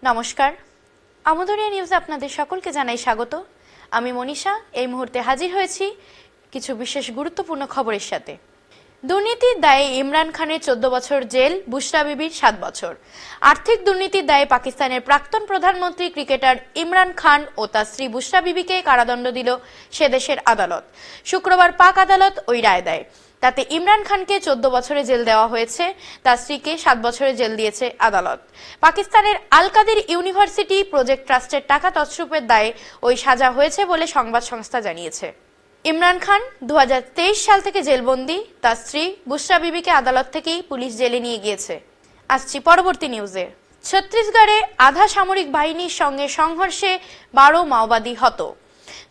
নমস্কার, আমোদরিয়া নিউজে আপনাদের সকলকে জানাই স্বাগত। আমি মনীষা এই মুহূর্তে হাজির হয়েছি কিছু বিশেষ গুরুত্বপূর্ণ খবরের সাথে। দুর্নীতির দায়ে ইমরান খানের 14 বছর জেল, বুশরা বিবির 7 বছর। আর্থিক দুর্নীতির দায়ে পাকিস্তানের প্রাক্তন প্রধানমন্ত্রী ক্রিকেটার ইমরান খান ও তার স্ত্রী বুশরা বিবিকে কারাদণ্ড দিল সে দেশের আদালত। শুক্রবার পাক আদালত ওই রায় দেয়। তাতে ইমরান খানকে 14 বছরের জেল দেওয়া হয়েছে, তার স্ত্রীকে 7 বছরের জেল দিয়েছে আদালত। পাকিস্তানের আল কাদির ইউনিভার্সিটি প্রজেক্ট ট্রাস্টের টাকা তছরুপের দায়ে ওই সাজা হয়েছে বলে সংবাদ সংস্থা জানিয়েছে। ইমরান খান 2023 সাল থেকে জেলবন্দি, তার স্ত্রী বুশরা বিবিকে আদালত থেকেই পুলিশ জেলে নিয়ে গিয়েছে। আসছি পরবর্তী নিউজে। ছত্তিশগড়ে আধা সামরিক বাহিনীর সঙ্গে সংঘর্ষে 12 মাওবাদী হত।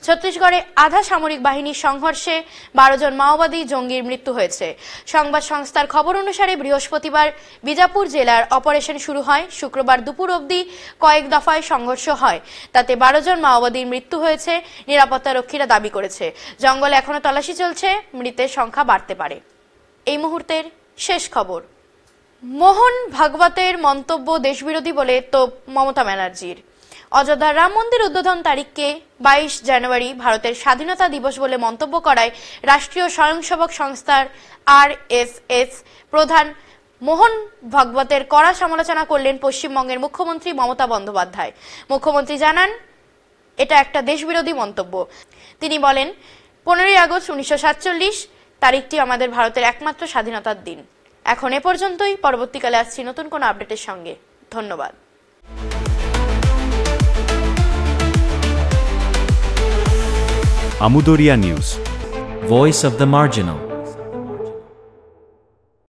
ছত্তিশগড়ে আধা সামরিক বাহিনীর সংঘর্ষে 12 জন মাওবাদী জঙ্গির মৃত্যু হয়েছে। সংবাদ সংস্থার খবর অনুসারে বৃহস্পতিবার বিজাপুর জেলার অপারেশন শুরু হয়। শুক্রবার দুপুর অবধি কয়েক দফায় সংঘর্ষ হয়, তাতে 12 জন মাওবাদীর মৃত্যু হয়েছে, নিরাপত্তারক্ষীরা দাবি করেছে। জঙ্গলে এখনো তল্লাশি চলছে, মৃতের সংখ্যা বাড়তে পারে। এই মুহূর্তের শেষ খবর। মোহন ভাগবতের মন্তব্য দেশবিরোধী বলে তোপ মমতা ব্যানার্জির। অযোধ্যার রাম মন্দির উদ্বোধন তারিখকে 22 জানুয়ারি ভারতের স্বাধীনতা দিবস বলে মন্তব্য করায় রাষ্ট্রীয় স্বয়ংসেবক সংস্থার RSS প্রধান মোহন ভাগবতের কড়া সমালোচনা করলেন পশ্চিমবঙ্গের মুখ্যমন্ত্রী মমতা বন্দ্যোপাধ্যায়। মুখ্যমন্ত্রী জানান, এটা একটা দেশবিরোধী মন্তব্য। তিনি বলেন, 15ই আগস্ট 1947 তারিখটি আমাদের ভারতের একমাত্র স্বাধীনতার দিন। এখন এ পর্যন্তই। পরবর্তীকালে আসছি নতুন কোনো আপডেটের সঙ্গে। ধন্যবাদ। Amudoria News, Voice of the Marginal.